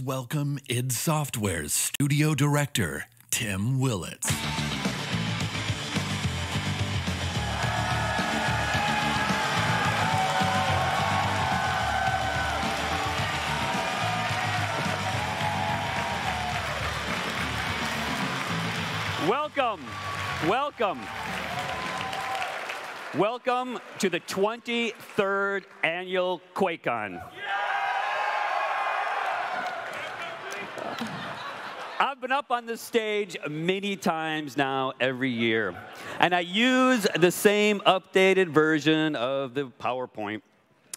Please welcome id Software's studio director, Tim Willits. Welcome, welcome. Welcome to the 23rd Annual QuakeCon. I've been up on this stage many times now every year, and I use the same updated version of the PowerPoint.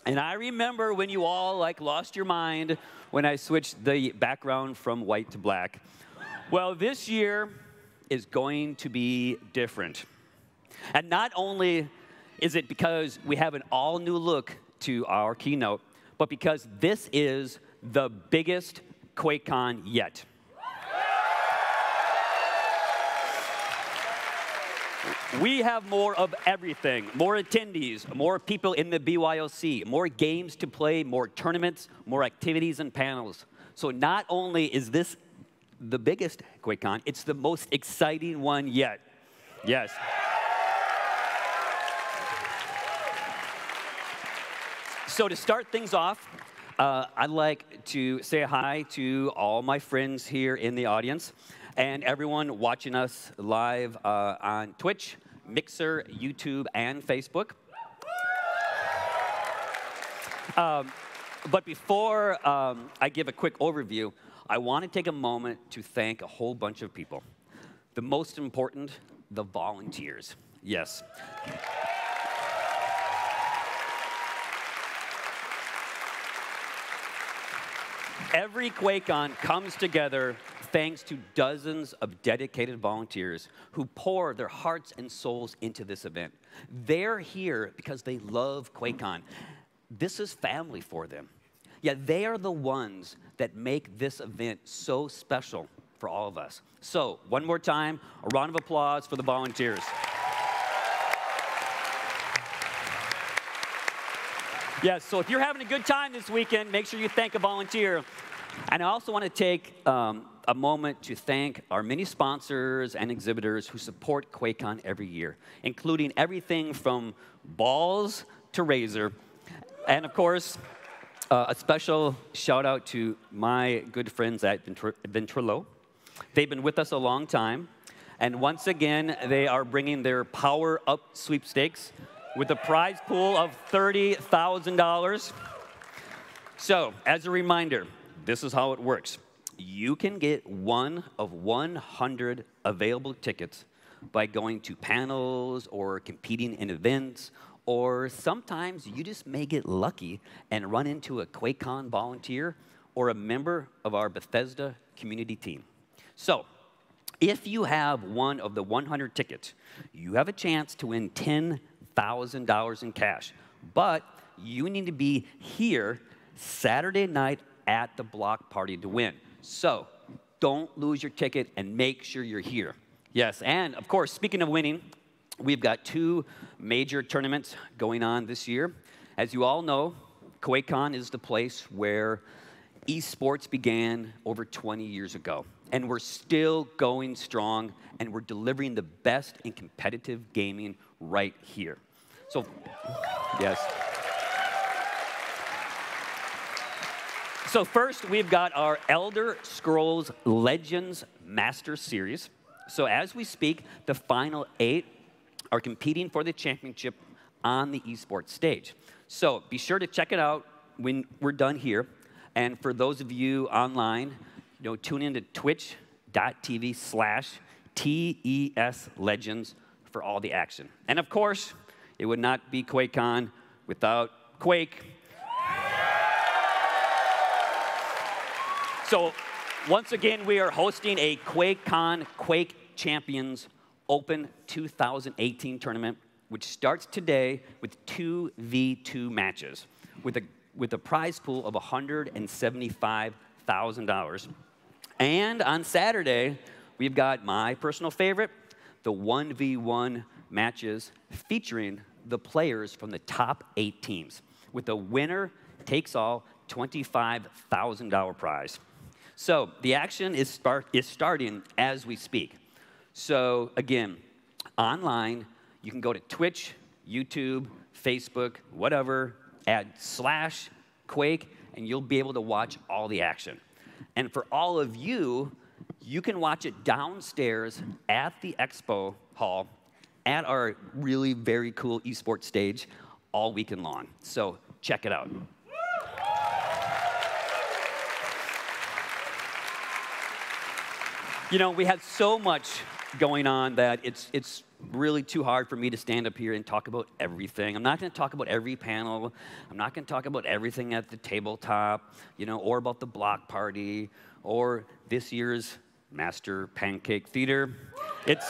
And I remember when you all lost your mind when I switched the background from white to black. Well, this year is going to be different. And not only is it because we have an all-new look to our keynote, but because this is the biggest QuakeCon yet. We have more of everything, more attendees, more people in the BYOC, more games to play, more tournaments, more activities and panels. So not only is this the biggest QuakeCon, it's the most exciting one yet. Yes. So to start things off, I'd like to say hi to all my friends here in the audience and everyone watching us live on Twitch, Mixer, YouTube, and Facebook. But before I give a quick overview, I want to take a moment to thank a whole bunch of people. The most important, the volunteers. Yes. Every QuakeCon comes together thanks to dozens of dedicated volunteers who pour their hearts and souls into this event. They're here because they love QuakeCon. This is family for them. Yeah, they are the ones that make this event so special for all of us. So, one more time, a round of applause for the volunteers. Yes, so if you're having a good time this weekend, make sure you thank a volunteer. And I also want to take a moment to thank our many sponsors and exhibitors who support QuakeCon every year, including everything from balls to razor. And of course, a special shout out to my good friends at Ventrilo. They've been with us a long time. And once again, they are bringing their Power Up sweepstakes with a prize pool of $30,000. So, as a reminder, this is how it works. You can get one of 100 available tickets by going to panels or competing in events, or sometimes you just may get lucky and run into a QuakeCon volunteer or a member of our Bethesda community team. So, if you have one of the 100 tickets, you have a chance to win $10,000 in cash. But you need to be here Saturday night at the block party to win. So don't lose your ticket and make sure you're here. Yes, and of course, speaking of winning, we've got two major tournaments going on this year. As you all know, QuakeCon is the place where esports began over 20 years ago. And we're still going strong, and we're delivering the best in competitive gaming right here. So, yes. So first, we've got our Elder Scrolls Legends Master Series. So as we speak, the final 8 are competing for the championship on the esports stage. So be sure to check it out when we're done here. And for those of you online, tune in to twitch.tv/TES Legends for all the action. And of course, it would not be QuakeCon without Quake. So once again, we are hosting a QuakeCon Quake Champions Open 2018 tournament, which starts today with 2v2 matches with a prize pool of $175,000. And on Saturday, we've got my personal favorite, the 1v1 matches featuring the players from the top 8 teams, with a winner takes all $25,000 prize. So the action is starting as we speak. So again, online, you can go to Twitch, YouTube, Facebook, whatever, add /Quake, and you'll be able to watch all the action. And for all of you, you can watch it downstairs at the expo hall at our really very cool esports stage all weekend long. So check it out. You know, we had so much going on that it's really too hard for me to stand up here and talk about everything. I'm not going to talk about every panel. I'm not going to talk about everything at the tabletop, you know, or about the block party, or this year's Master Pancake Theater. It's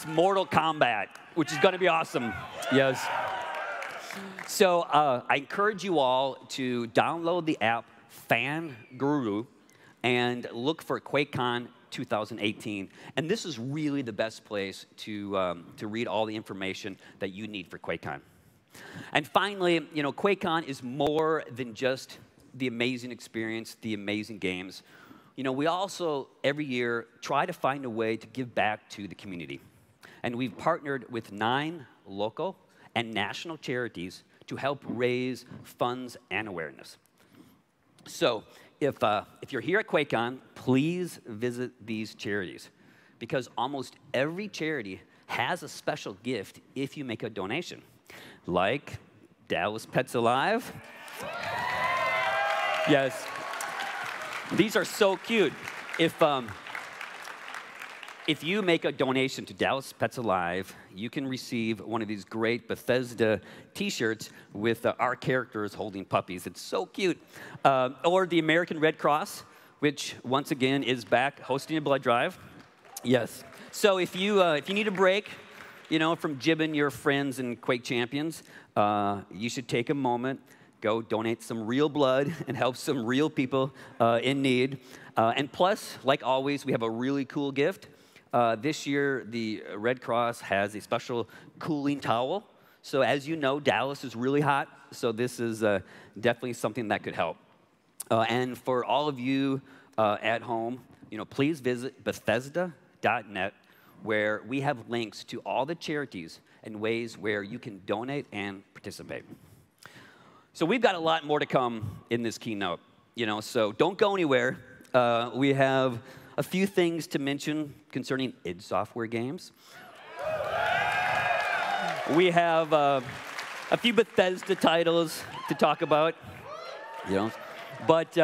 Mortal Kombat, which is going to be awesome. Yes. So I encourage you all to download the app Fan Guru and look for QuakeCon 2018. And this is really the best place to read all the information that you need for QuakeCon. And finally, you know, QuakeCon is more than just the amazing experience, the amazing games. You know, we also, every year, try to find a way to give back to the community. And we've partnered with 9 local and national charities to help raise funds and awareness. So if you're here at QuakeCon, please visit these charities, because almost every charity has a special gift if you make a donation, like Dallas Pets Alive. Yes, these are so cute. If you make a donation to Dallas Pets Alive, you can receive one of these great Bethesda T-shirts with our characters holding puppies. It's so cute. Or the American Red Cross, which once again is back hosting a blood drive. Yes. So if you need a break, you know, from jibbing your friends and Quake champions, you should take a moment, go donate some real blood and help some real people in need. And plus, like always, we have a really cool gift. This year, the Red Cross has a special cooling towel. So as you know, Dallas is really hot, so this is definitely something that could help. And for all of you at home, you know, please visit Bethesda.net, where we have links to all the charities and ways where you can donate and participate. So we've got a lot more to come in this keynote, you know, so don't go anywhere. We have a few things to mention concerning id Software games. We have a few Bethesda titles to talk about, you know. But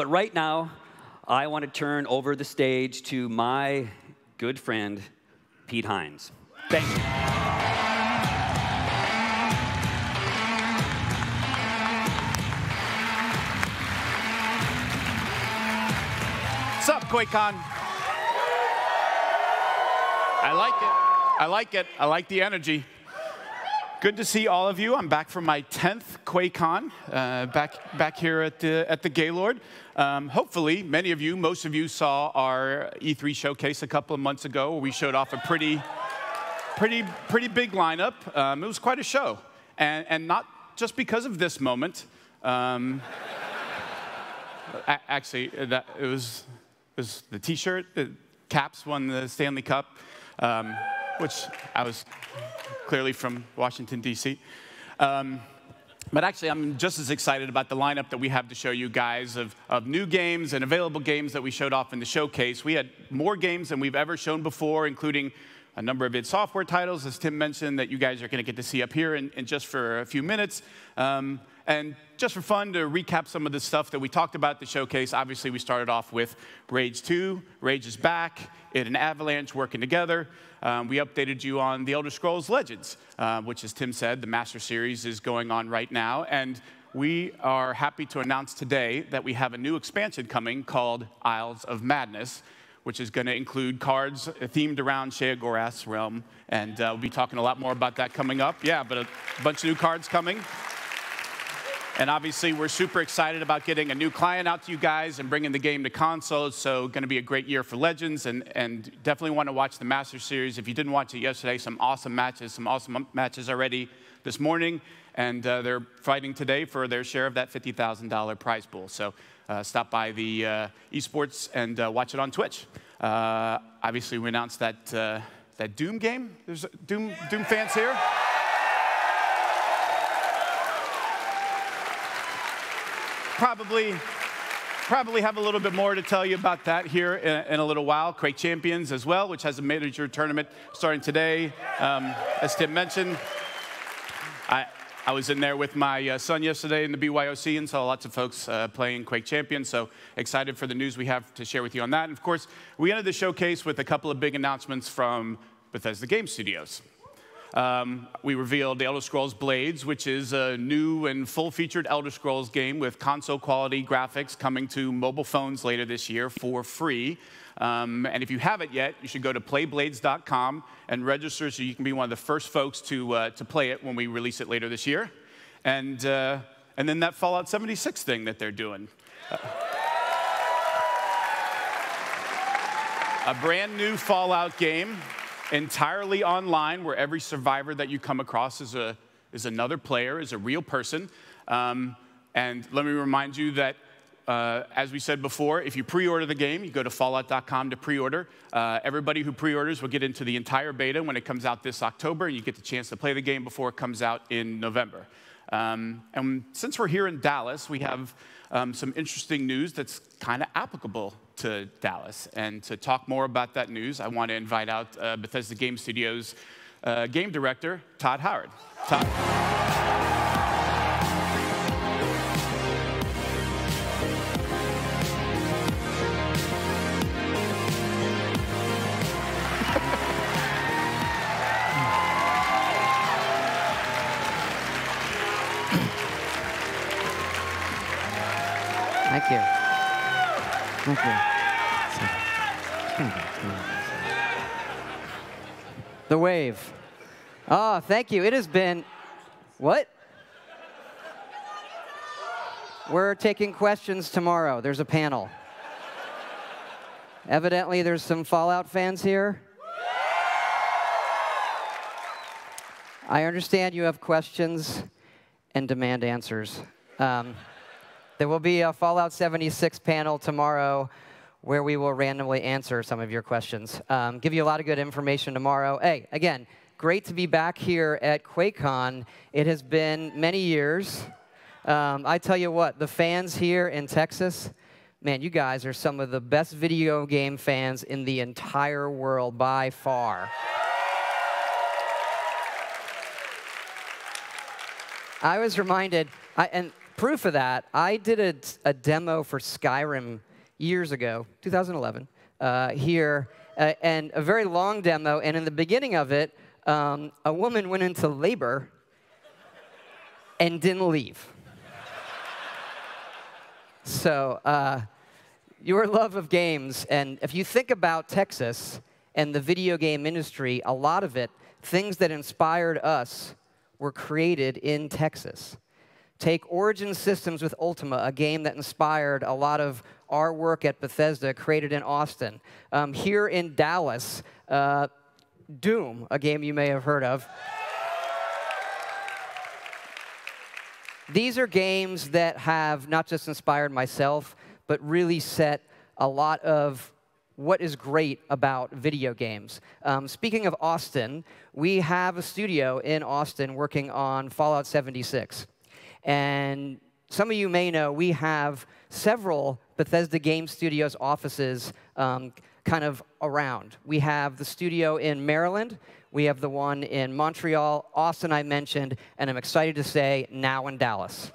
right now, I want to turn over the stage to my good friend, Pete Hines. Thank you. What's up, QuakeCon? I like it. I like it. I like the energy. Good to see all of you. I'm back from my 10th QuakeCon, back here at the Gaylord. Hopefully, many of you, most of you saw our E3 showcase a couple of months ago, where we showed off a pretty big lineup. It was quite a show, and not just because of this moment. Actually, it was the T-shirt. The Caps won the Stanley Cup, which I was clearly from Washington, D.C. But actually, I'm just as excited about the lineup that we have to show you guys of new games and available games that we showed off in the showcase. We had more games than we've ever shown before, including a number of id Software titles, as Tim mentioned, that you guys are going to get to see up here in just for a few minutes. And just for fun, to recap some of the stuff that we talked about at the showcase, obviously we started off with Rage 2. Rage is back. It and Avalanche working together. We updated you on The Elder Scrolls Legends, which, as Tim said, the Master Series is going on right now. And we are happy to announce today that we have a new expansion coming called Isles of Madness, which is going to include cards themed around Sheogorath's realm. And we'll be talking a lot more about that coming up. Yeah, but a bunch of new cards coming. And obviously, we're super excited about getting a new client out to you guys and bringing the game to consoles. So going to be a great year for Legends, and definitely want to watch the Master Series. If you didn't watch it yesterday, some awesome matches already this morning. And they're fighting today for their share of that $50,000 prize pool. So stop by the esports and watch it on Twitch. Obviously, we announced that Doom game. There's Doom fans here. Probably have a little bit more to tell you about that here in a little while. Quake Champions as well, which has a major tournament starting today. As Tim mentioned, I was in there with my son yesterday in the BYOC and saw lots of folks playing Quake Champions, so excited for the news we have to share with you on that. And of course, we ended the showcase with a couple of big announcements from Bethesda Game Studios. We revealed The Elder Scrolls Blades, which is a new and full-featured Elder Scrolls game with console-quality graphics coming to mobile phones later this year for free. And if you haven't yet, you should go to playblades.com and register so you can be one of the first folks to play it when we release it later this year. And then that Fallout 76 thing that they're doing. A brand new Fallout game, entirely online, where every survivor that you come across is another player, is a real person. And let me remind you that, as we said before, if you pre-order the game, you go to fallout.com to pre-order. Everybody who pre-orders will get into the entire beta when it comes out this October, and you get the chance to play the game before it comes out in November. And since we're here in Dallas, we have some interesting news that's kind of applicable to Dallas. And to talk more about that news, I want to invite out Bethesda Game Studios game director, Todd Howard. Todd. Thank you. Thank you. The wave. Oh, thank you. It has been, what? We're taking questions tomorrow. There's a panel. Evidently, there's some Fallout fans here. I understand you have questions and demand answers. There will be a Fallout 76 panel tomorrow where we will randomly answer some of your questions. Give you a lot of good information tomorrow. Hey, again, great to be back here at QuakeCon. It has been many years. I tell you what, the fans here in Texas, man, you guys are some of the best video game fans in the entire world by far. I was reminded, and proof of that, I did a demo for Skyrim years ago, 2011, here, and a very long demo. And in the beginning of it, a woman went into labor and didn't leave. So your love of games, and if you think about Texas and the video game industry, a lot of it, things that inspired us, were created in Texas. Take Origin Systems with Ultima, a game that inspired a lot of our work at Bethesda, created in Austin. Here in Dallas, Doom, a game you may have heard of. These are games that have not just inspired myself, but really set a lot of what is great about video games. Speaking of Austin, we have a studio in Austin working on Fallout 76. And some of you may know we have several Bethesda Game Studios offices kind of around. We have the studio in Maryland. We have the one in Montreal. Austin I mentioned, and I'm excited to say now in Dallas.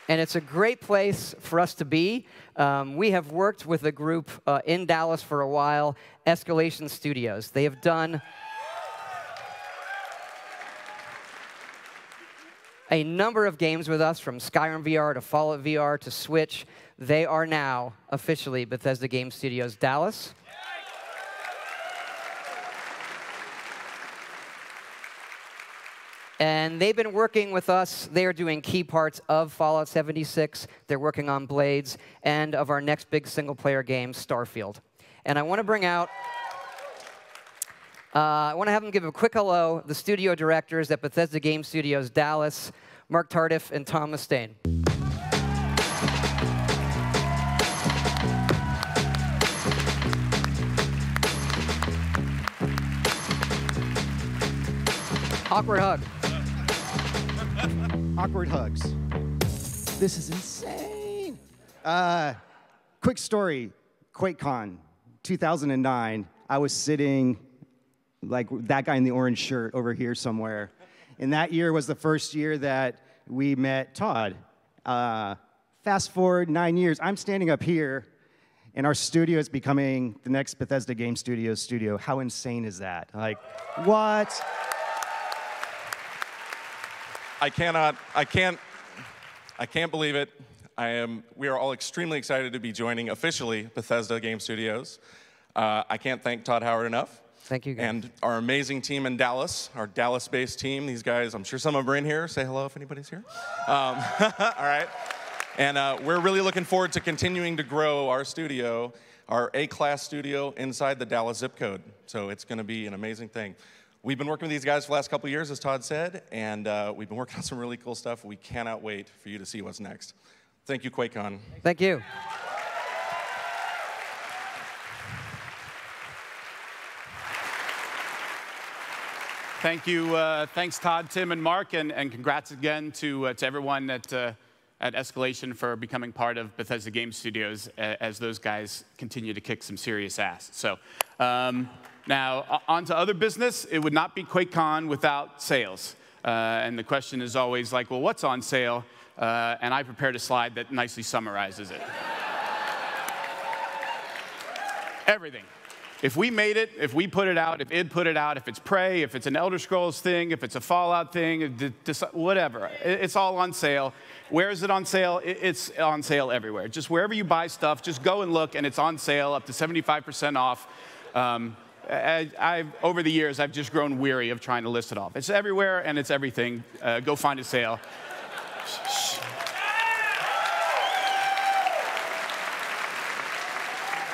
And it's a great place for us to be. We have worked with a group in Dallas for a while, Escalation Studios. They have done a number of games with us, from Skyrim VR to Fallout VR to Switch. They are now officially Bethesda Game Studios Dallas. And they've been working with us. They are doing key parts of Fallout 76. They're working on Blades and of our next big single-player game, Starfield. And I want to bring out I want to have them give a quick hello, the studio directors at Bethesda Game Studios Dallas, Mark Tardif and Tom Mustaine. Awkward hug. Awkward hugs. This is insane. Quick story, QuakeCon 2009. I was sitting like that guy in the orange shirt over here somewhere. And that year was the first year that we met Todd. Fast forward 9 years, I'm standing up here, and our studio is becoming the next Bethesda Game Studios studio. How insane is that? Like, what? I can't believe it. We are all extremely excited to be joining officially Bethesda Game Studios. I can't thank Todd Howard enough. Thank you, guys. And our amazing team in Dallas, our Dallas-based team. These guys, I'm sure some of them are in here. Say hello if anybody's here. All right. And we're really looking forward to continuing to grow our studio, our A-class studio inside the Dallas zip code. So it's going to be an amazing thing. We've been working with these guys for the last couple of years, as Todd said, and we've been working on some really cool stuff. We cannot wait for you to see what's next. Thank you, QuakeCon. Thank you. Thank you. Thanks, Todd, Tim, and Mark, and congrats again to everyone at Escalation for becoming part of Bethesda Game Studios as those guys continue to kick some serious ass. So now, on to other business. It would not be QuakeCon without sales. And the question is always like, well, what's on sale? And I prepared a slide that nicely summarizes it. Everything. If we made it, if we put it out, if id put it out, if it's Prey, if it's an Elder Scrolls thing, if it's a Fallout thing, whatever, it's all on sale. Where is it on sale? It's on sale everywhere. Just wherever you buy stuff, just go and look, and it's on sale up to 75% off. Over the years, I've just grown weary of trying to list it off. It's everywhere, and it's everything. Go find a sale.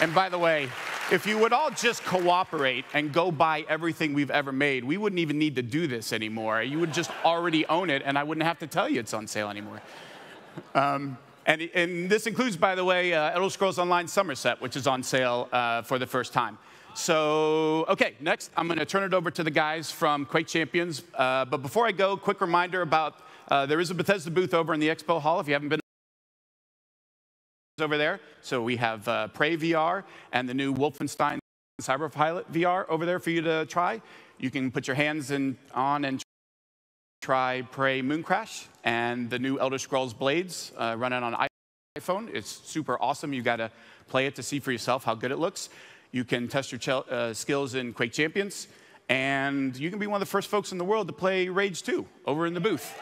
And by the way, if you would all just cooperate and go buy everything we've ever made, we wouldn't even need to do this anymore. You would just already own it, and I wouldn't have to tell you it's on sale anymore. And this includes, by the way, Elder Scrolls Online Somerset, which is on sale for the first time. So, OK, next, I'm going to turn it over to the guys from Quake Champions. But before I go, quick reminder about there is a Bethesda booth over in the Expo Hall if you haven't been over there. So we have Prey VR and the new Wolfenstein Cyberpilot VR over there for you to try. You can put your hands on and try Prey Mooncrash and the new Elder Scrolls Blades running on iPhone. It's super awesome. You got to play it to see for yourself how good it looks. You can test your skills in Quake Champions, and you can be one of the first folks in the world to play Rage 2 over in the booth.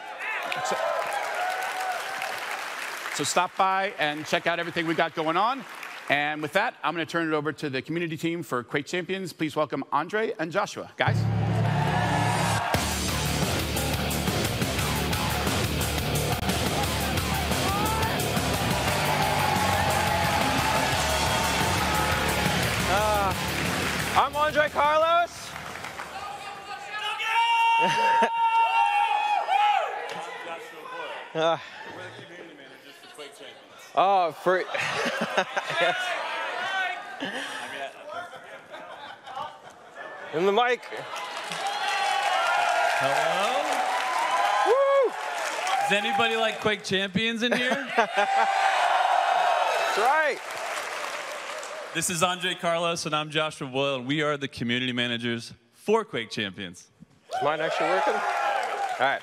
So stop by and check out everything we got going on. And with that, I'm going to turn it over to the community team for Quake Champions. Please welcome Andre and Joshua. Guys. I'm Andre Carlos. Oh, for yes. And the mic. Hello? Woo! Does anybody like Quake Champions in here? That's right. This is Andre Carlos, and I'm Joshua Boyle, and we are the community managers for Quake Champions. Is mine actually working? All right.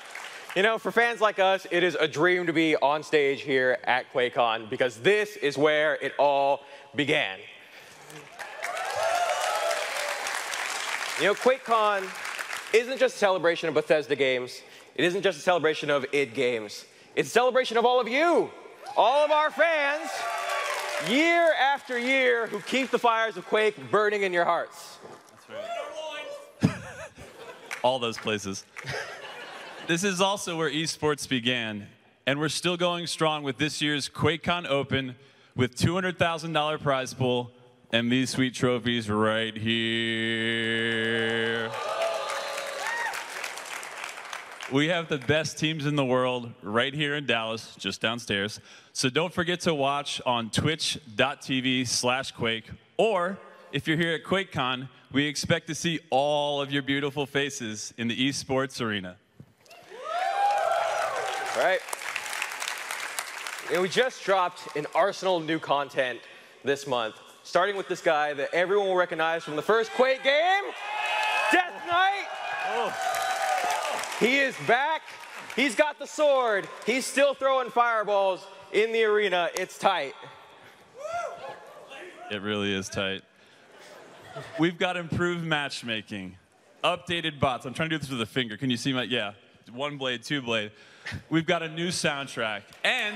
You know, for fans like us, it is a dream to be on stage here at QuakeCon because this is where it all began. You know, QuakeCon isn't just a celebration of Bethesda games. It isn't just a celebration of id games. It's a celebration of all of you, all of our fans, year after year, who keep the fires of Quake burning in your hearts. That's right. All those places. This is also where esports began, and we're still going strong with this year's QuakeCon Open with $200,000 prize pool, and these sweet trophies right here. We have the best teams in the world right here in Dallas, just downstairs. So don't forget to watch on twitch.tv/Quake. Or if you're here at QuakeCon, we expect to see all of your beautiful faces in the esports arena. All right. And we just dropped an arsenal of new content this month, starting with this guy that everyone will recognize from the first Quake game, Death Knight. Oh. He is back. He's got the sword. He's still throwing fireballs in the arena. It's tight. It really is tight. We've got improved matchmaking, updated bots. I'm trying to do this with a finger. Can you see my, yeah, one blade, two blade. We've got a new soundtrack. And,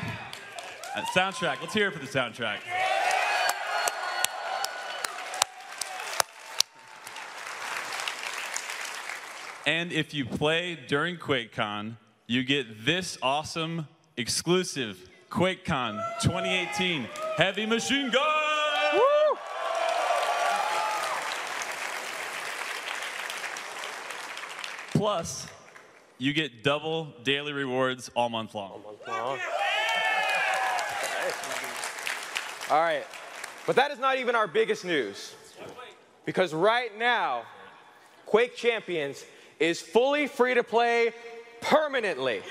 soundtrack, let's hear it for the soundtrack. And if you play during QuakeCon, you get this awesome, exclusive QuakeCon 2018 Heavy Machine Gun! Woo! Plus, you get double daily rewards all month long. All month long. All right, but that is not even our biggest news. Because right now, Quake Champions is fully free to play permanently.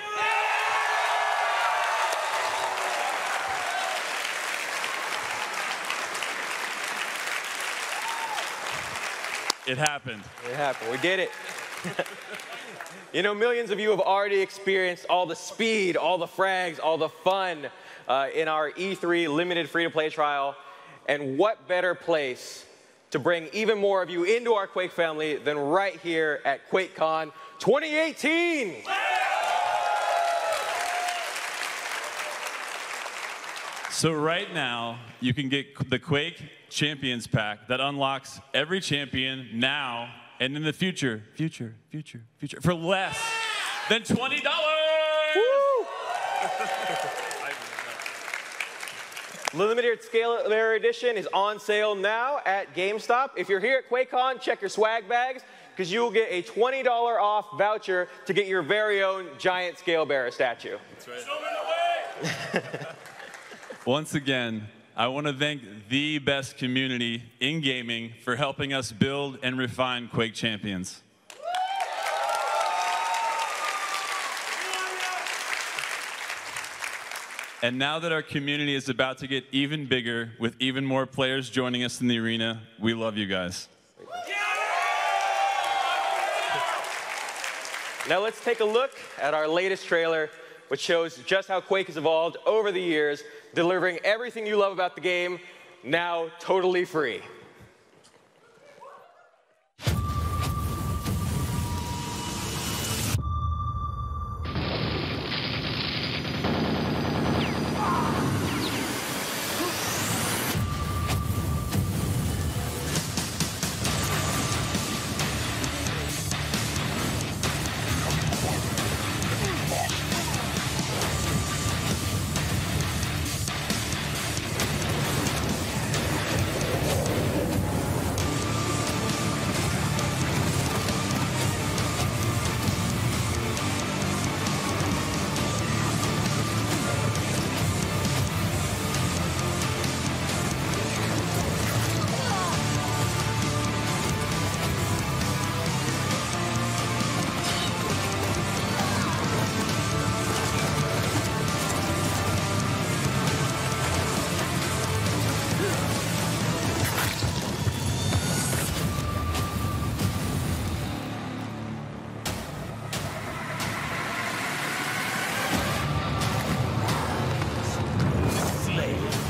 It happened. It happened. We did it. You know, millions of you have already experienced all the speed, all the frags, all the fun in our E3 limited free-to-play trial. And what better place to bring even more of you into our Quake family than right here at QuakeCon 2018. So right now, you can get the Quake Champions Pack that unlocks every champion now and in the future, for less than $20. Woo! Limited Scalar Edition is on sale now at GameStop. If you're here at QuakeCon, check your swag bags, because you will get a $20 off voucher to get your very own giant scale bearer statue. That's right. Once again, I want to thank the best community in gaming for helping us build and refine Quake Champions. And now that our community is about to get even bigger with even more players joining us in the arena, we love you guys. Now let's take a look at our latest trailer, which shows just how Quake has evolved over the years, delivering everything you love about the game, now totally free.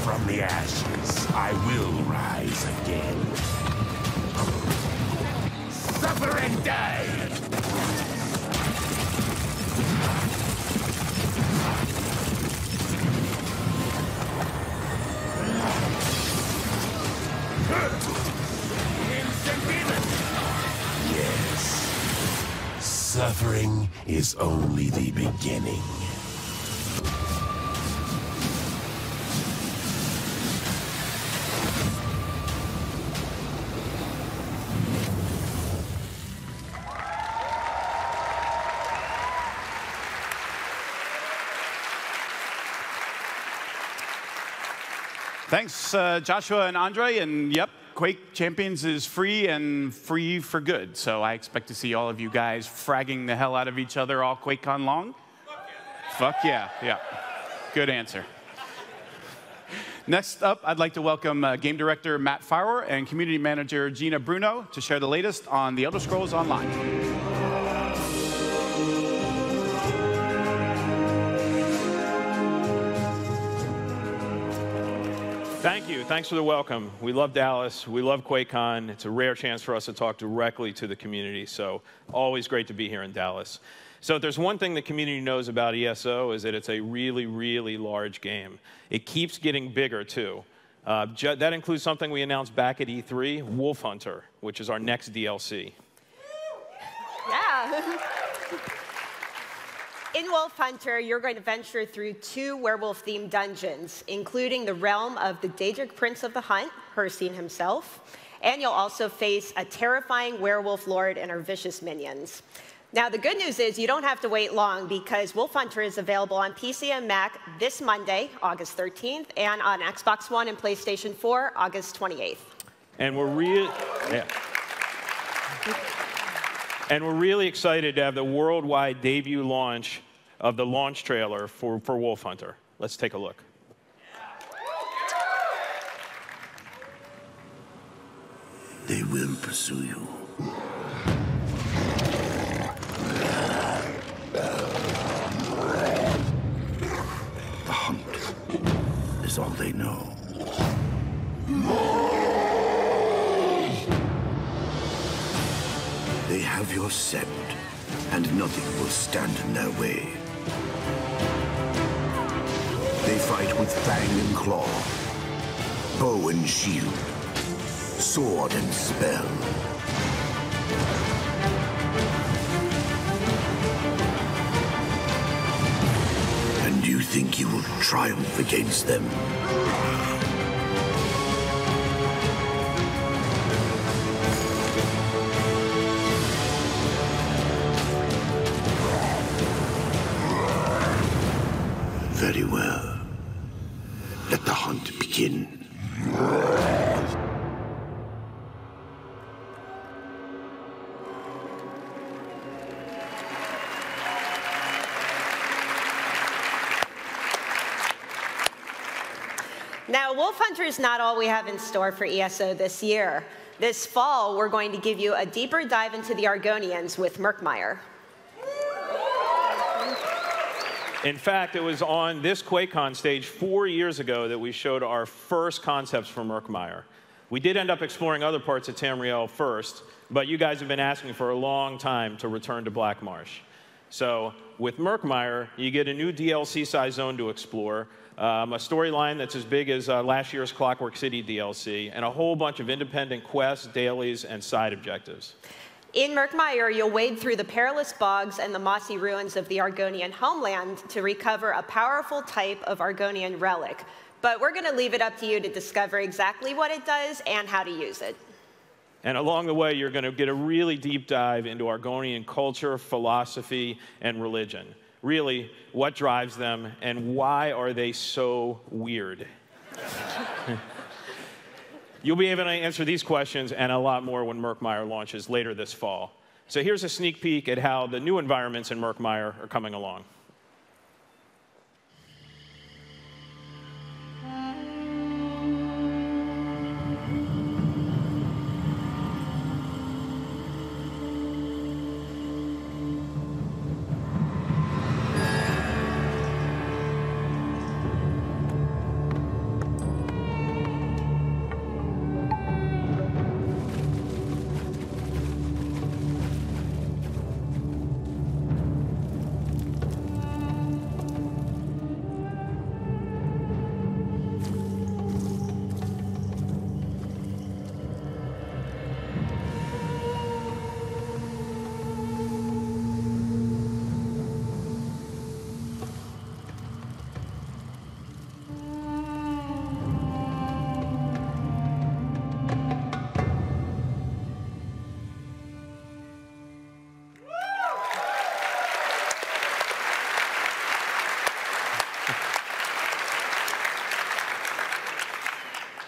From the ashes, I will rise again. Suffer and die! Instant demon! Yes. Suffering is only the beginning. Thanks, Joshua and Andre. And yep, Quake Champions is free and free for good. So I expect to see all of you guys fragging the hell out of each other all QuakeCon long. Fuck yeah. Yeah. Good answer. Next up, I'd like to welcome Game Director Matt Farwer and Community Manager Gina Bruno to share the latest on The Elder Scrolls Online. Thank you. Thanks for the welcome. We love Dallas. We love QuakeCon. It's a rare chance for us to talk directly to the community, so always great to be here in Dallas. So if there's one thing the community knows about ESO is that it's a really, really large game. It keeps getting bigger, too. That includes something we announced back at E3, Wolf Hunter, which is our next DLC. Yeah. In Wolf Hunter, you're going to venture through 2 werewolf-themed dungeons, including the realm of the Daedric Prince of the Hunt, Hercene himself, and you'll also face a terrifying werewolf lord and her vicious minions. Now, the good news is you don't have to wait long because Wolf Hunter is available on PC and Mac this Monday, August 13th, and on Xbox One and PlayStation 4, August 28th. And we're really excited to have the worldwide debut launch of the launch trailer for Wolf Hunter. Let's take a look. They will pursue you. The hunt is all they know. They have your scent, and nothing will stand in their way. They fight with fang and claw, bow and shield, sword and spell. And you think you will triumph against them? Very well. Let the hunt begin. Now, Wolf Hunter is not all we have in store for ESO this year. This fall, we're going to give you a deeper dive into the Argonians with Murkmire. In fact, it was on this QuakeCon stage 4 years ago that we showed our first concepts for Murkmire. We did end up exploring other parts of Tamriel first, but you guys have been asking for a long time to return to Black Marsh. So with Murkmire, you get a new DLC-sized zone to explore, a storyline that's as big as last year's Clockwork City DLC, and a whole bunch of independent quests, dailies, and side objectives. In Murkmire, you'll wade through the perilous bogs and the mossy ruins of the Argonian homeland to recover a powerful type of Argonian relic. But we're going to leave it up to you to discover exactly what it does and how to use it. And along the way, you're going to get a really deep dive into Argonian culture, philosophy, and religion. Really, what drives them, and why are they so weird? You'll be able to answer these questions and a lot more when Murkmire launches later this fall. So here's a sneak peek at how the new environments in Murkmire are coming along.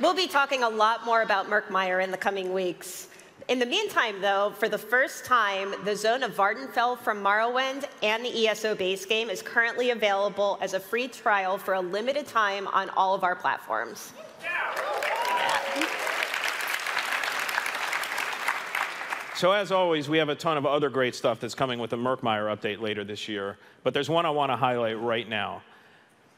We'll be talking a lot more about Murkmire in the coming weeks. In the meantime, though, for the first time, the Zone of Vardenfell from Morrowind and the ESO base game is currently available as a free trial for a limited time on all of our platforms. So as always, we have a ton of other great stuff that's coming with the Murkmire update later this year. But there's one I want to highlight right now.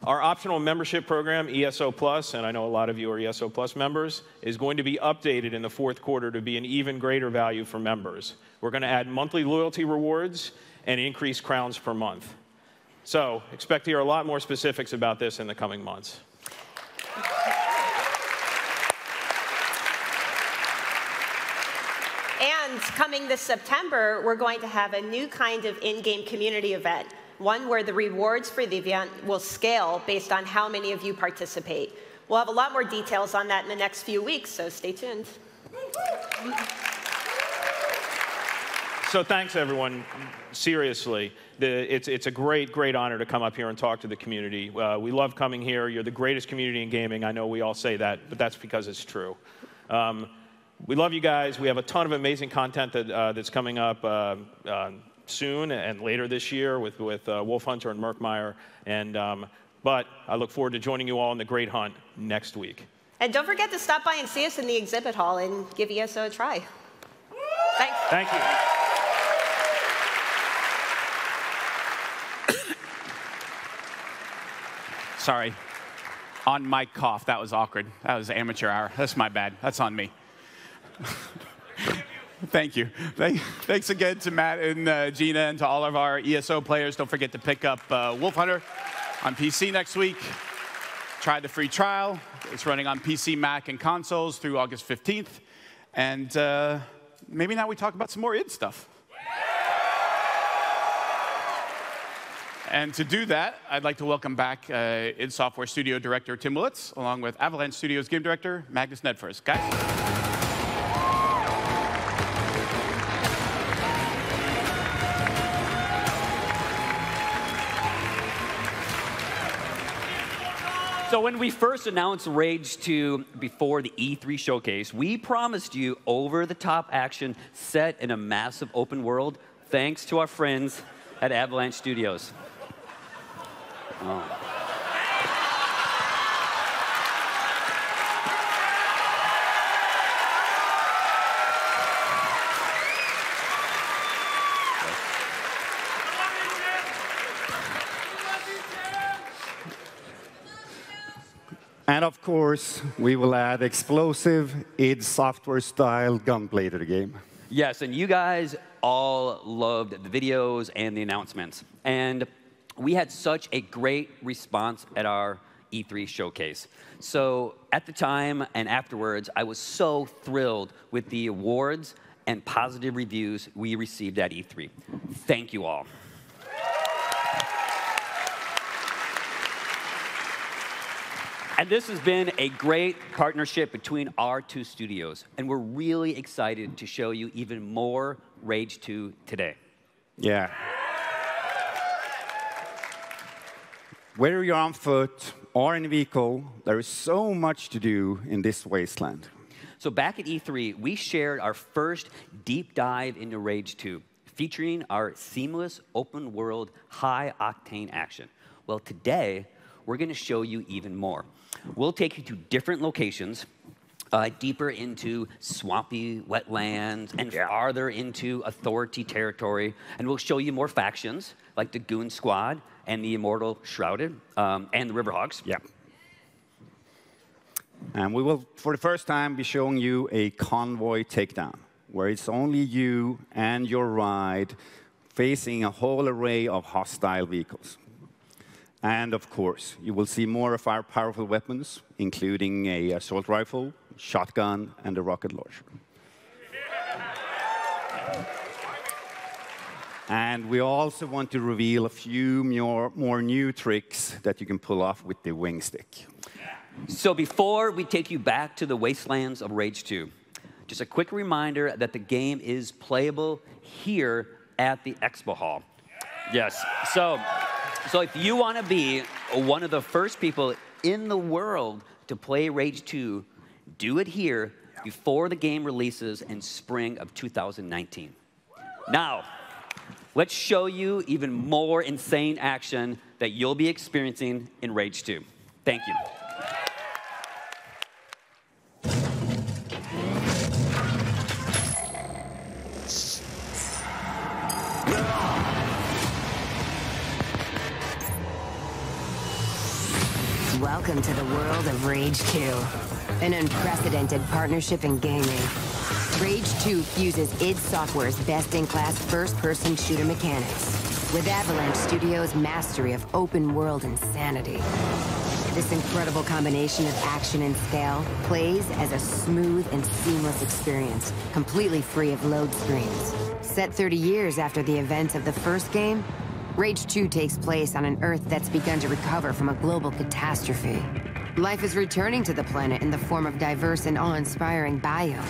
Our optional membership program, ESO Plus, and I know a lot of you are ESO Plus members, is going to be updated in the fourth quarter to be an even greater value for members. We're going to add monthly loyalty rewards and increase crowns per month. So expect to hear a lot more specifics about this in the coming months. And coming this September, we're going to have a new kind of in-game community event, one where the rewards for the event will scale based on how many of you participate. We'll have a lot more details on that in the next few weeks, so stay tuned. So thanks, everyone. Seriously, it's a great honor to come up here and talk to the community. We love coming here. You're the greatest community in gaming. I know we all say that, but that's because it's true. We love you guys. We have a ton of amazing content that's coming up soon and later this year with Wolf Hunter and Murkmire. But I look forward to joining you all in the Great Hunt next week. And don't forget to stop by and see us in the exhibit hall and give ESO a try. Thanks. Thank you. Sorry. On mic cough. That was awkward. That was amateur hour. That's my bad. That's on me. Thank you. Thanks again to Matt and Gina and to all of our ESO players. Don't forget to pick up Wolf Hunter on PC next week. Try the free trial. It's running on PC, Mac, and consoles through August 15th. And maybe now we talk about some more id stuff. And to do that, I'd like to welcome back id Software Studio Director Tim Willits, along with Avalanche Studios Game Director Magnus Nedfors. Guys? So when we first announced Rage 2 before the E3 showcase, we promised you over-the-top action set in a massive open world, thanks to our friends at Avalanche Studios. Oh. And of course, we will add explosive id Software-style gunplay to the game. Yes, and you guys all loved the videos and the announcements. And we had such a great response at our E3 showcase. So at the time and afterwards, I was so thrilled with the awards and positive reviews we received at E3. Thank you all. And this has been a great partnership between our two studios, and we're really excited to show you even more Rage 2 today. Yeah. Whether you're on foot or in a vehicle, there is so much to do in this wasteland. So back at E3, we shared our first deep dive into Rage 2, featuring our seamless open world, high-octane action. Well, today, we're going to show you even more. We'll take you to different locations, deeper into swampy wetlands and farther into authority territory. And we'll show you more factions, like the Goon Squad and the Immortal Shrouded and the Riverhogs. Yeah. And we will, for the first time, be showing you a convoy takedown, where it's only you and your ride facing a whole array of hostile vehicles. And of course, you will see more of our powerful weapons, including an assault rifle, shotgun, and a rocket launcher. And we also want to reveal a few more new tricks that you can pull off with the wing stick. So before we take you back to the wastelands of Rage 2, just a quick reminder that the game is playable here at the Expo Hall. Yes. So if you want to be one of the first people in the world to play Rage 2, Do it here before the game releases in spring of 2019. Now, let's show you even more insane action that you'll be experiencing in Rage 2. Thank you. Welcome to the world of Rage 2, an unprecedented partnership in gaming. Rage 2 fuses id Software's best-in-class first-person shooter mechanics with Avalanche Studios' mastery of open-world insanity. This incredible combination of action and scale plays as a smooth and seamless experience, completely free of load screens. Set 30 years after the events of the first game, Rage 2 takes place on an Earth that's begun to recover from a global catastrophe. Life is returning to the planet in the form of diverse and awe-inspiring biomes.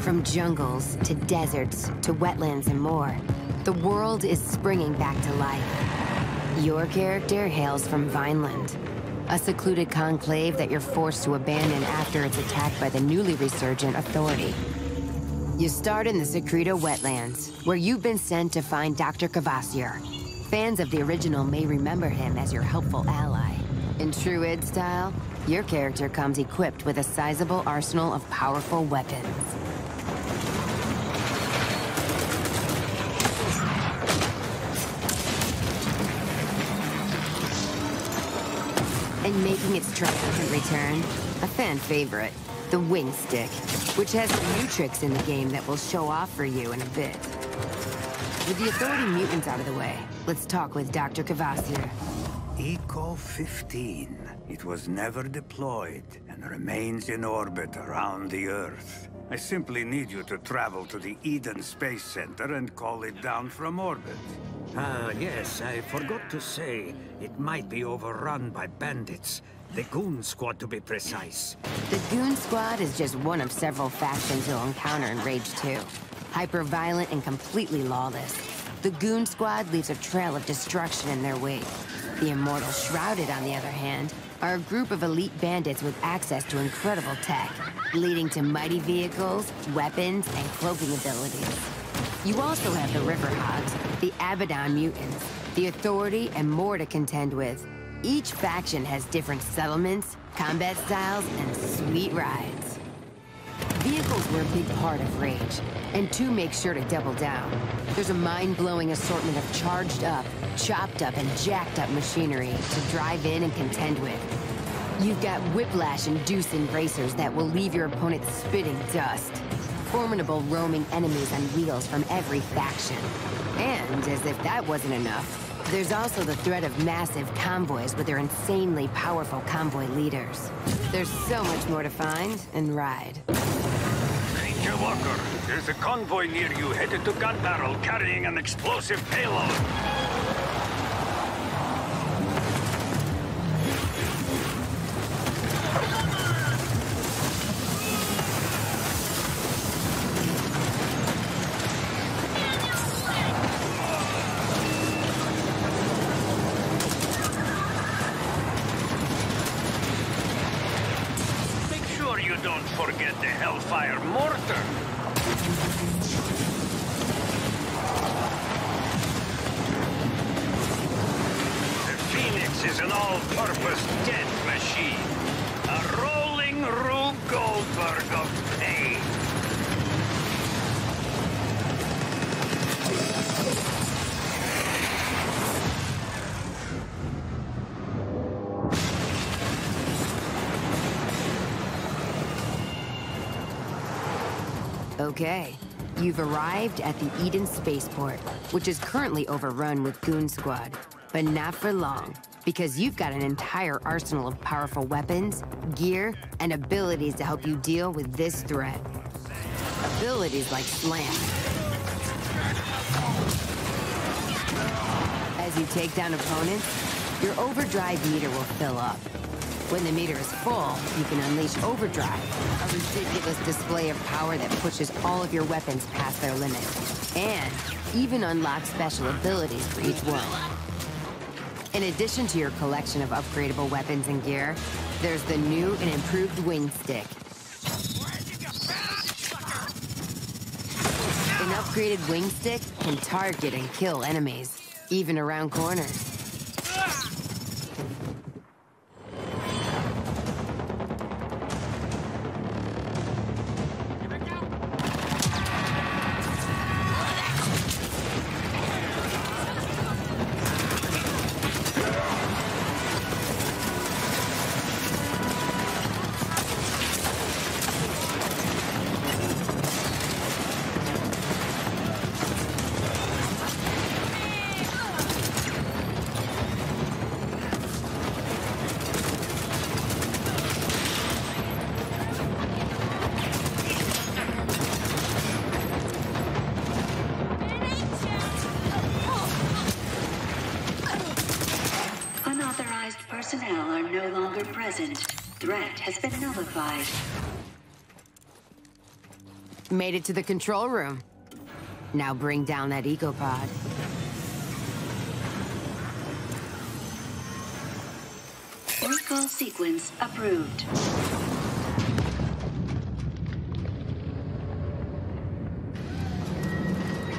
From jungles to deserts to wetlands and more, the world is springing back to life. Your character hails from Vineland, a secluded conclave that you're forced to abandon after it's attacked by the newly resurgent Authority. You start in the Secreto wetlands, where you've been sent to find Dr. Cavassier. Fans of the original may remember him as your helpful ally. In true id style, your character comes equipped with a sizable arsenal of powerful weapons. And making its triumphant return, a fan favorite, the wing stick, which has some new tricks in the game that we'll show off for you in a bit. With the Authority mutants out of the way, let's talk with Dr. Cavassier. Eco-15. It was never deployed and remains in orbit around the Earth. I simply need you to travel to the Eden Space Center and call it down from orbit. Yes, I forgot to say, it might be overrun by bandits. The Goon Squad, to be precise. The Goon Squad is just one of several factions you'll encounter in Rage 2. Hyper-violent and completely lawless, the Goon Squad leaves a trail of destruction in their wake. The Immortal Shrouded, on the other hand, are a group of elite bandits with access to incredible tech, leading to mighty vehicles, weapons, and cloaking abilities. You also have the Riverhogs, the Abaddon mutants, the Authority, and more to contend with. Each faction has different settlements, combat styles, and sweet rides. Vehicles were a big part of Rage, and 2 makes sure to double down. There's a mind-blowing assortment of charged up, chopped up, and jacked up machinery to drive in and contend with. You've got whiplash-inducing racers that will leave your opponent spitting dust. Formidable roaming enemies on wheels from every faction. And, as if that wasn't enough, there's also the threat of massive convoys with their insanely powerful convoy leaders. There's so much more to find and ride. Ranger Walker, there's a convoy near you headed to Gun Barrel carrying an explosive payload. Don't forget the Hellfire Mortar. The Phoenix is an all-purpose death machine. A rolling Rube Goldberg of pain. Okay, you've arrived at the Eden Spaceport, which is currently overrun with Goon Squad. But not for long, because you've got an entire arsenal of powerful weapons, gear, and abilities to help you deal with this threat. Abilities like Slam. As you take down opponents, your overdrive meter will fill up. When the meter is full, you can unleash Overdrive, a ridiculous display of power that pushes all of your weapons past their limit, and even unlock special abilities for each one. In addition to your collection of upgradable weapons and gear, there's the new and improved Wing Stick. An upgraded wing stick can target and kill enemies, even around corners. Unauthorized personnel are no longer present. Threat has been nullified. Made it to the control room. Now bring down that ecopod. Recall sequence approved.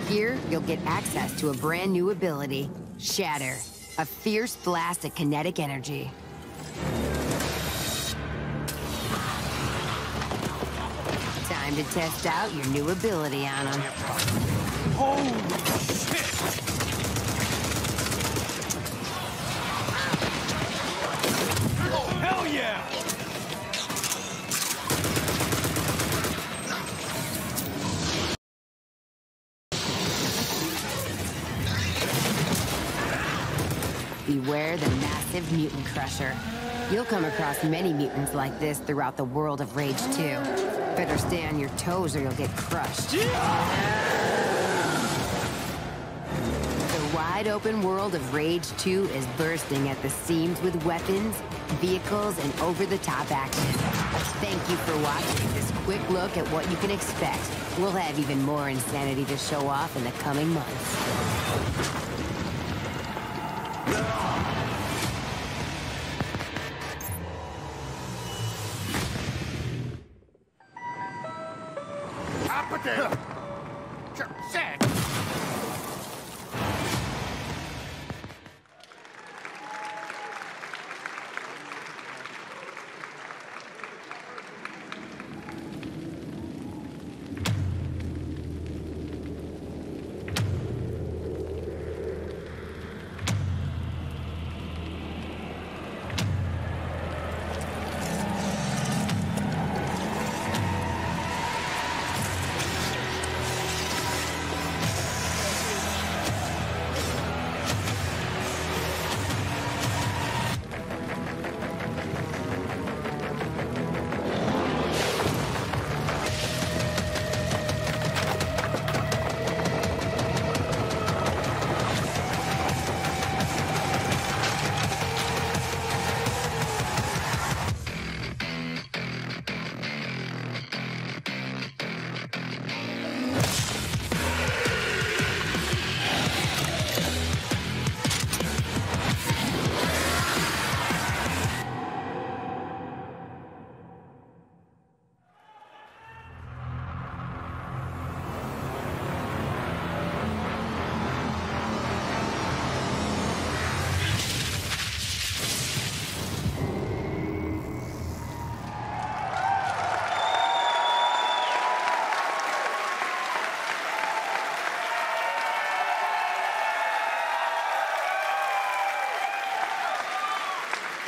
Here, you'll get access to a brand new ability, Shatter, a fierce blast of kinetic energy. Time to test out your new ability on him. Holy shit! Oh, hell yeah! Beware the massive mutant crusher. You'll come across many mutants like this throughout the world of Rage 2. Better stay on your toes or you'll get crushed. The wide open world of Rage 2 is bursting at the seams with weapons, vehicles, and over-the-top action. Thank you for watching this quick look at what you can expect. We'll have even more insanity to show off in the coming months.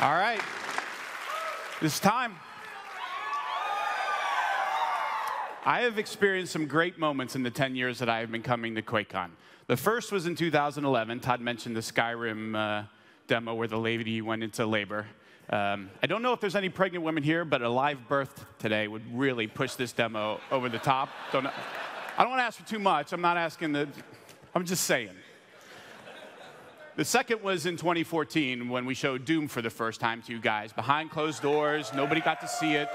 All right. It's time. I have experienced some great moments in the 10 years that I have been coming to QuakeCon. The first was in 2011. Todd mentioned the Skyrim demo where the lady went into labor. I don't know if there's any pregnant women here, but a live birth today would really push this demo over the top. I don't want to ask for too much. I'm not asking I'm just saying. The second was in 2014 when we showed Doom for the first time to you guys. Behind closed doors, nobody got to see it,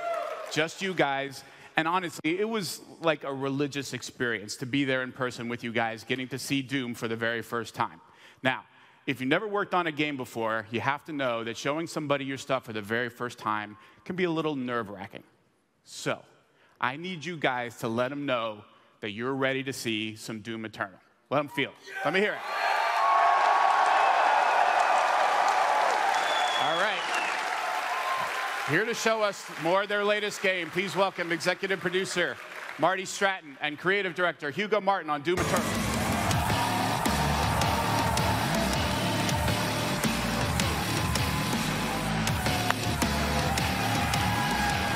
just you guys. And honestly, it was like a religious experience to be there in person with you guys, getting to see Doom for the very first time. Now, if you've never worked on a game before, you have to know that showing somebody your stuff for the very first time can be a little nerve-wracking. So, I need you guys to let them know that you're ready to see some Doom Eternal. Let them feel it. Let me hear it. All right. Here to show us more of their latest game, please welcome executive producer Marty Stratton and creative director Hugo Martin on Doom Eternal.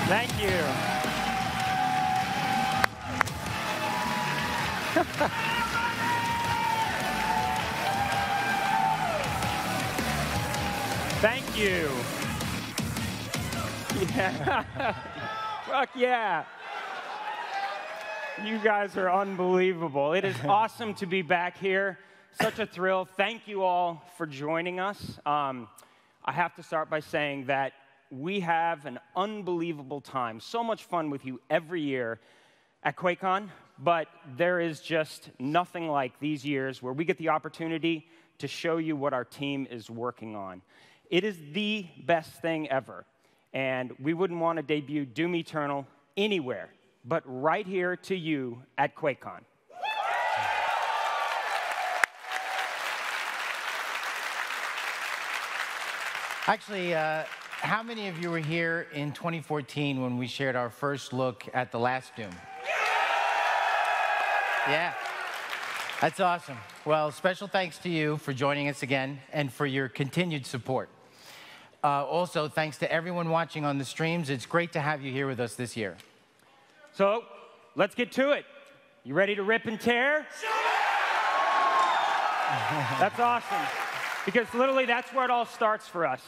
Thank you. Thank you. Yeah. Fuck yeah. You guys are unbelievable. It is awesome to be back here. Such a thrill. Thank you all for joining us. I have to start by saying that we have an unbelievable time, so much fun with you every year at QuakeCon, but there is just nothing like these years where we get the opportunity to show you what our team is working on. It is the best thing ever, and we wouldn't want to debut Doom Eternal anywhere but right here to you at QuakeCon. Actually, how many of you were here in 2014 when we shared our first look at the last Doom? Yeah, that's awesome. Well, special thanks to you for joining us again and for your continued support. Also, thanks to everyone watching on the streams. It's great to have you here with us this year. So, let's get to it. You ready to rip and tear? That's awesome. Because literally, that's where it all starts for us.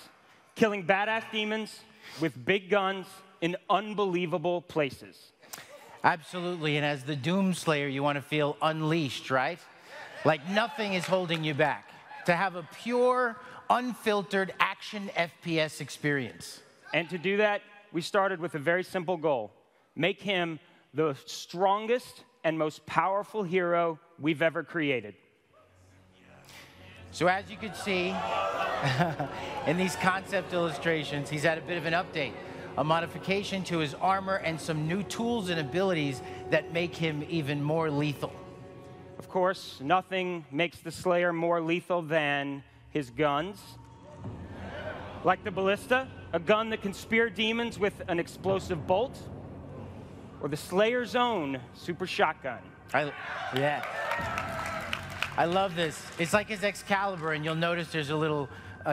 Killing badass demons with big guns in unbelievable places. Absolutely, and as the Doom Slayer, you want to feel unleashed, right? Like nothing is holding you back. To have a pure, unfiltered action FPS experience. And to do that, we started with a very simple goal. Make him the strongest and most powerful hero we've ever created. So as you can see in these concept illustrations, he's had a bit of an update, a modification to his armor and some new tools and abilities that make him even more lethal. Of course, nothing makes the Slayer more lethal than his guns. Like the Ballista, a gun that can spear demons with an explosive bolt, or the Slayer's own super shotgun. Yeah. I love this. It's like his Excalibur, and you'll notice there's a little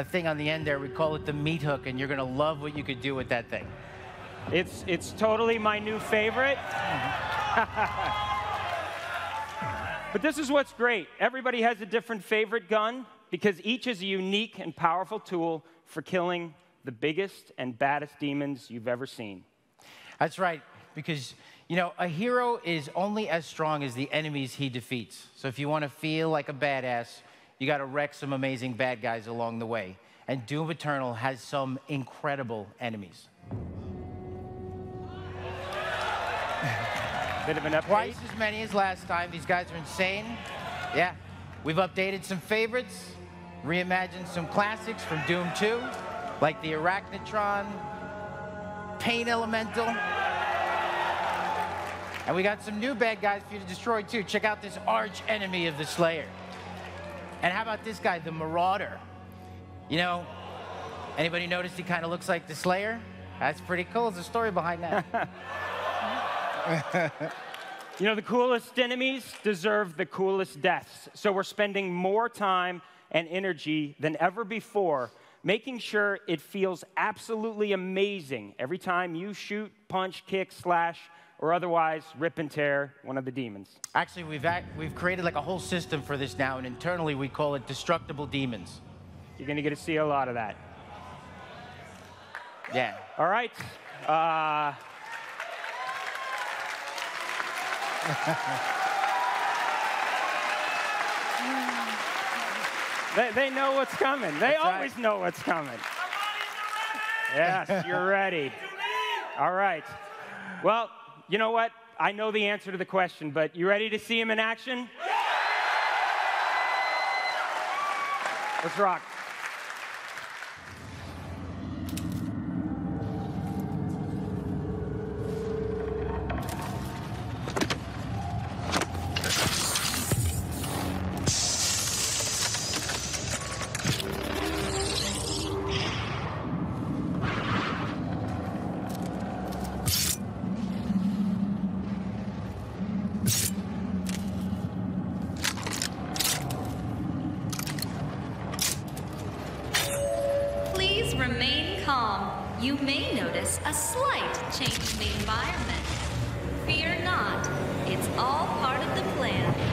thing on the end there. We call it the meat hook, and you're going to love what you could do with that thing. It's totally my new favorite. But this is what's great. Everybody has a different favorite gun because each is a unique and powerful tool for killing the biggest and baddest demons you've ever seen. That's right, because you know, a hero is only as strong as the enemies he defeats. So if you want to feel like a badass, you got to wreck some amazing bad guys along the way. And Doom Eternal has some incredible enemies. Bit of an update. Twice as many as last time. These guys are insane. Yeah, we've updated some favorites, reimagined some classics from Doom 2, like the Arachnotron, Pain Elemental. And we got some new bad guys for you to destroy, too. Check out this arch enemy of the Slayer. And how about this guy, the Marauder? You know, anybody notice he kind of looks like the Slayer? That's pretty cool. There's a story behind that. You know, the coolest enemies deserve the coolest deaths. So we're spending more time and energy than ever before making sure it feels absolutely amazing every time you shoot, punch, kick, slash, or otherwise rip and tear one of the demons. Actually, we've created like a whole system for this now, and internally we call it destructible demons. You're going to get to see a lot of that. Yeah. All right. They know what's coming. They always know what's coming. Yes, you're ready. All right. Well, you know what? I know the answer to the question, but you ready to see him in action? Let's rock. a slight change in the environment. Fear not, it's all part of the plan.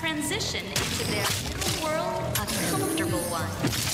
transition into their new world a comfortable one.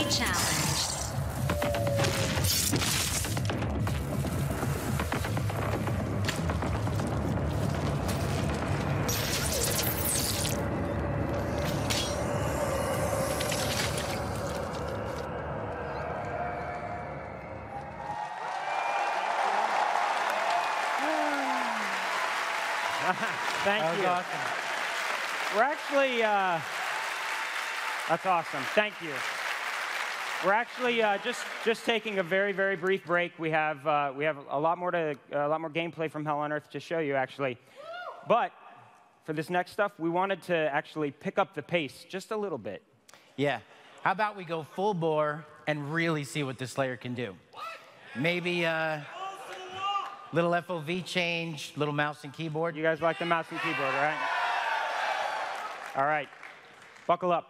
challenged. Thank you. Awesome. We're actually, that's awesome. Thank you. We're actually just taking a very, very brief break. We have a lot more gameplay from Hell on Earth to show you, actually. But for this next stuff, we wanted to actually pick up the pace just a little bit. Yeah. How about we go full bore and really see what the Slayer can do? Maybe little FOV change, little mouse and keyboard. You guys like the mouse and keyboard, right? All right. Buckle up.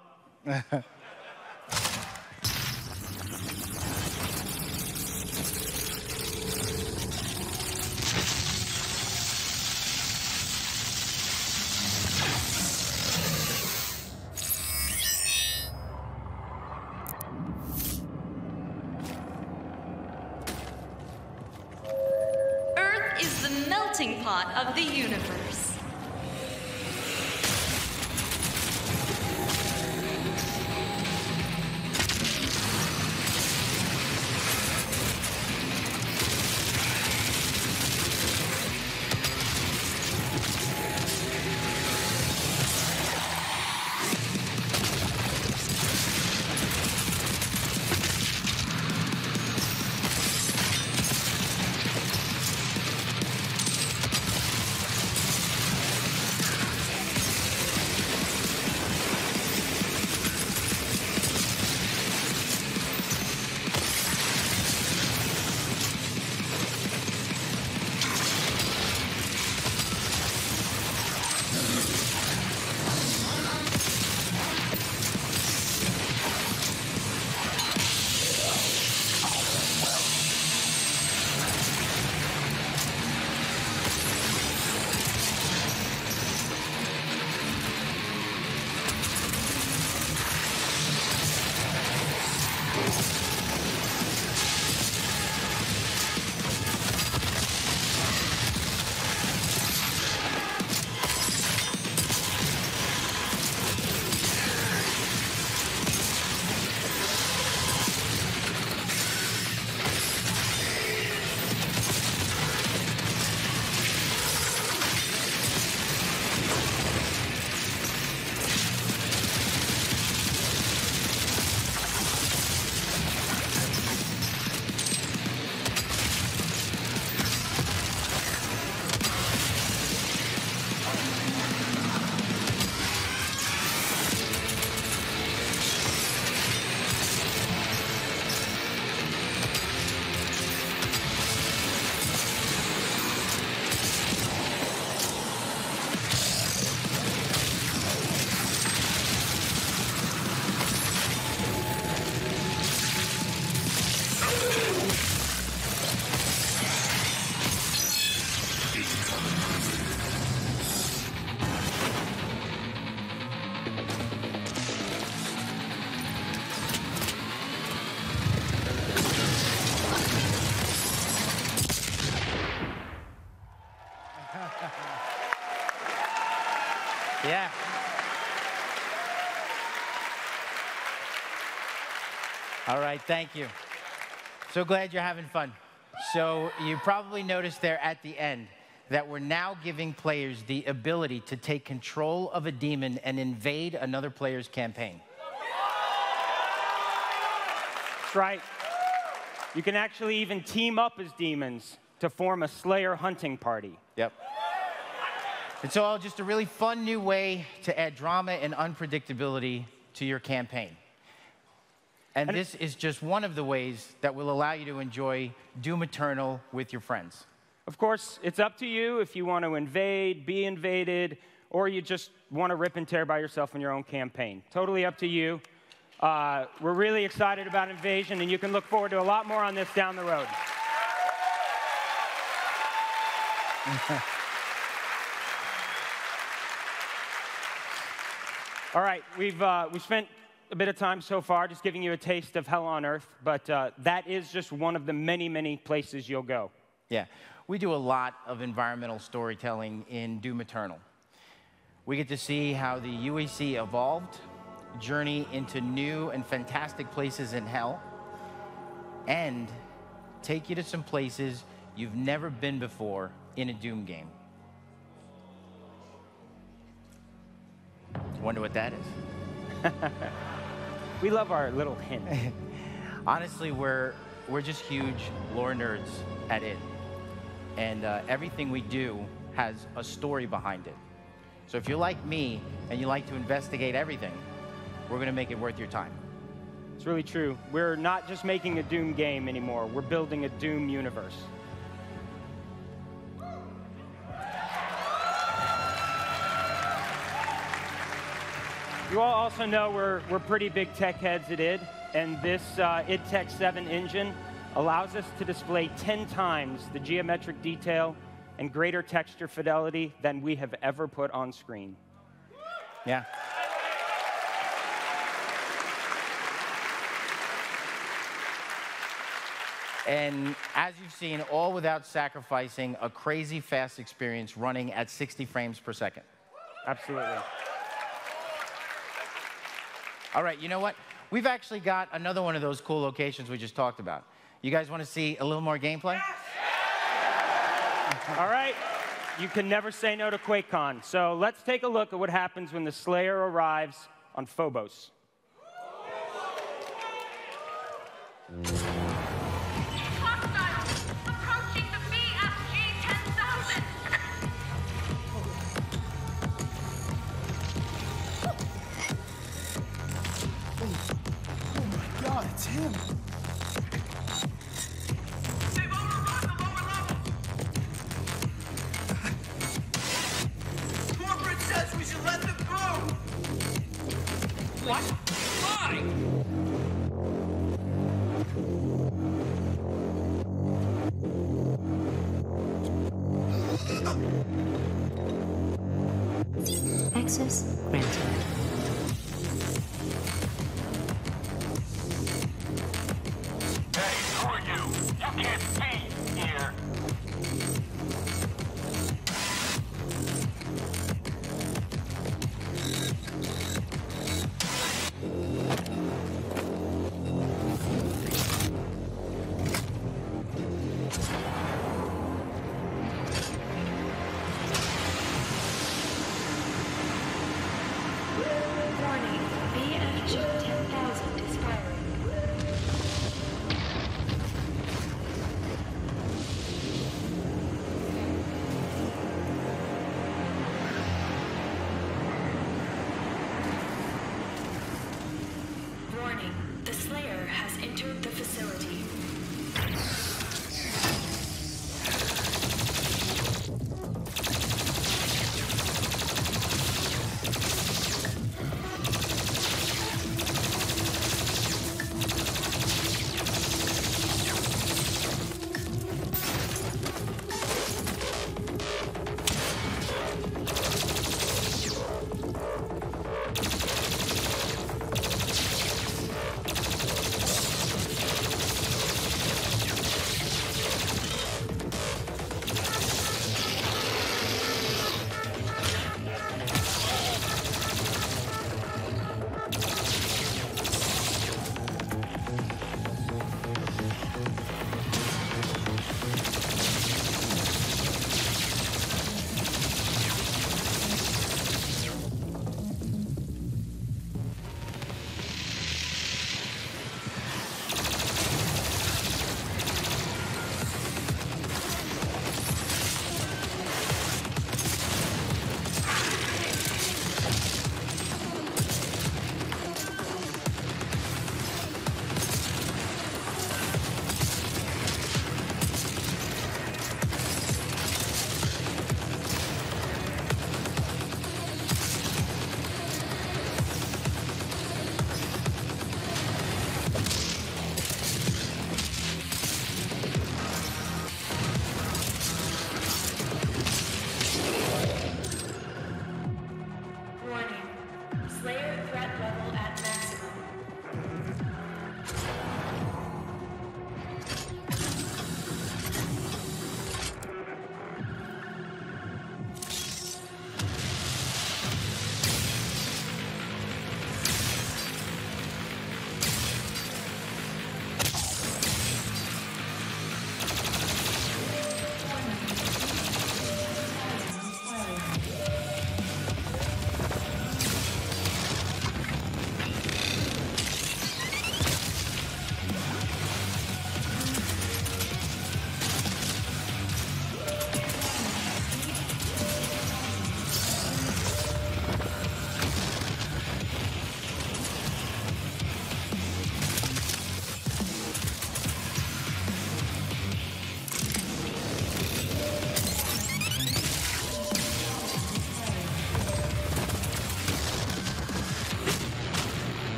Earth is the melting pot of the universe. Yeah. All right, thank you. So glad you're having fun. So you probably noticed there at the end that we're now giving players the ability to take control of a demon and invade another player's campaign. That's right. You can actually even team up as demons to form a Slayer hunting party. Yep. It's all just a really fun new way to add drama and unpredictability to your campaign. And this is just one of the ways that will allow you to enjoy Doom Eternal with your friends. Of course, it's up to you if you want to invade, be invaded, or you just want to rip and tear by yourself in your own campaign. Totally up to you. We're really excited about Invasion, and you can look forward to a lot more on this down the road. All right, we've spent a bit of time so far, just giving you a taste of hell on earth, but that is just one of the many, many places you'll go. Yeah, we do a lot of environmental storytelling in Doom Eternal. We get to see how the UAC evolved, journey into new and fantastic places in hell, and take you to some places you've never been before in a Doom game. Wonder what that is? We love our little hint. Honestly, we're just huge lore nerds at id. And everything we do has a story behind it. So if you're like me and you like to investigate everything, we're going to make it worth your time. It's really true. We're not just making a Doom game anymore. We're building a Doom universe. You all also know we're pretty big tech heads at id, and this id Tech 7 engine allows us to display 10 times the geometric detail and greater texture fidelity than we have ever put on screen. Yeah. And as you've seen, all without sacrificing a crazy fast experience running at 60 frames per second. Absolutely. All right, you know what? We've actually got another one of those cool locations we just talked about. You guys want to see a little more gameplay? All right. You can never say no to QuakeCon. So let's take a look at what happens when the Slayer arrives on Phobos. God, it's him. They've overrun the lower level. Corporate says we should let them go. What? Why? Access granted. The Slayer has entered the facility. Warning. Slayer threat level at maximum.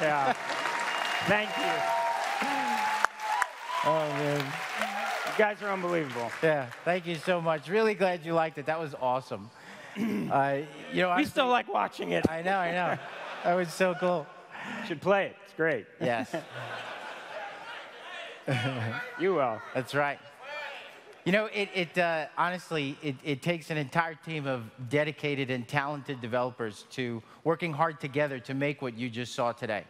Yeah. Thank you. Oh, man. You guys are unbelievable. Yeah, thank you so much. Really glad you liked it. That was awesome. We still like watching it. I know. That was so cool. Should play it. It's great. Yes. You will. That's right. You know, honestly, it takes an entire team of dedicated and talented developers to working hard together to make what you just saw today.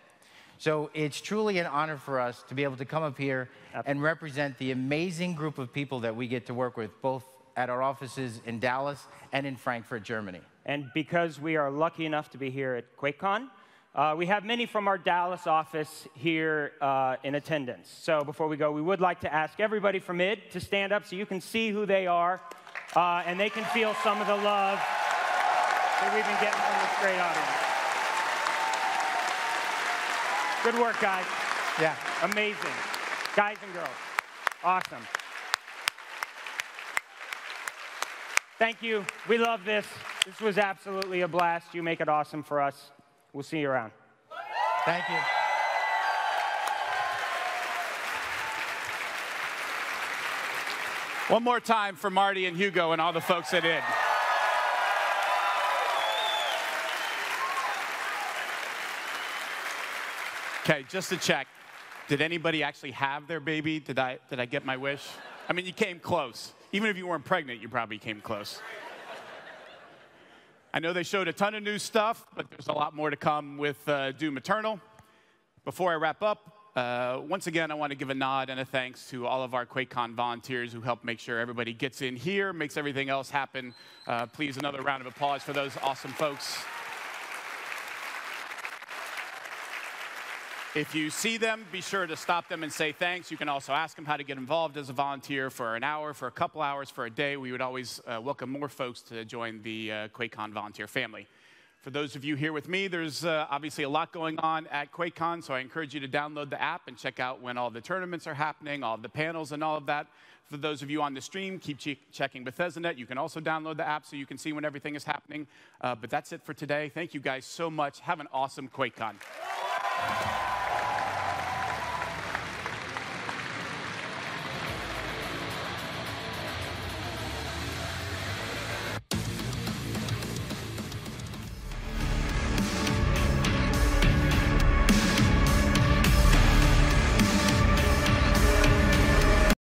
So it's truly an honor for us to be able to come up here and represent the amazing group of people that we get to work with, both at our offices in Dallas and in Frankfurt, Germany. And because we are lucky enough to be here at QuakeCon, we have many from our Dallas office here in attendance. So before we go, we would like to ask everybody from ID to stand up so you can see who they are, and they can feel some of the love that we've been getting from this great audience. Good work, guys. Yeah. Amazing. Guys and girls. Awesome. Thank you. We love this. This was absolutely a blast. You make it awesome for us. We'll see you around. Thank you. One more time for Marty and Hugo and all the folks at ID. Okay, just to check, did anybody actually have their baby? Did I get my wish? I mean, you came close. Even if you weren't pregnant, you probably came close. I know they showed a ton of new stuff, but there's a lot more to come with Doom Eternal. Before I wrap up, once again, I want to give a nod and a thanks to all of our QuakeCon volunteers who help make sure everybody gets in here, makes everything else happen. Please, another round of applause for those awesome folks. If you see them, be sure to stop them and say thanks. You can also ask them how to get involved as a volunteer for an hour, for a couple hours, for a day. We would always welcome more folks to join the QuakeCon volunteer family. For those of you here with me, there's obviously a lot going on at QuakeCon, so I encourage you to download the app and check out when all the tournaments are happening, all the panels and all of that. For those of you on the stream, keep checking BethesdaNet. You can also download the app so you can see when everything is happening. But that's it for today. Thank you guys so much. Have an awesome QuakeCon.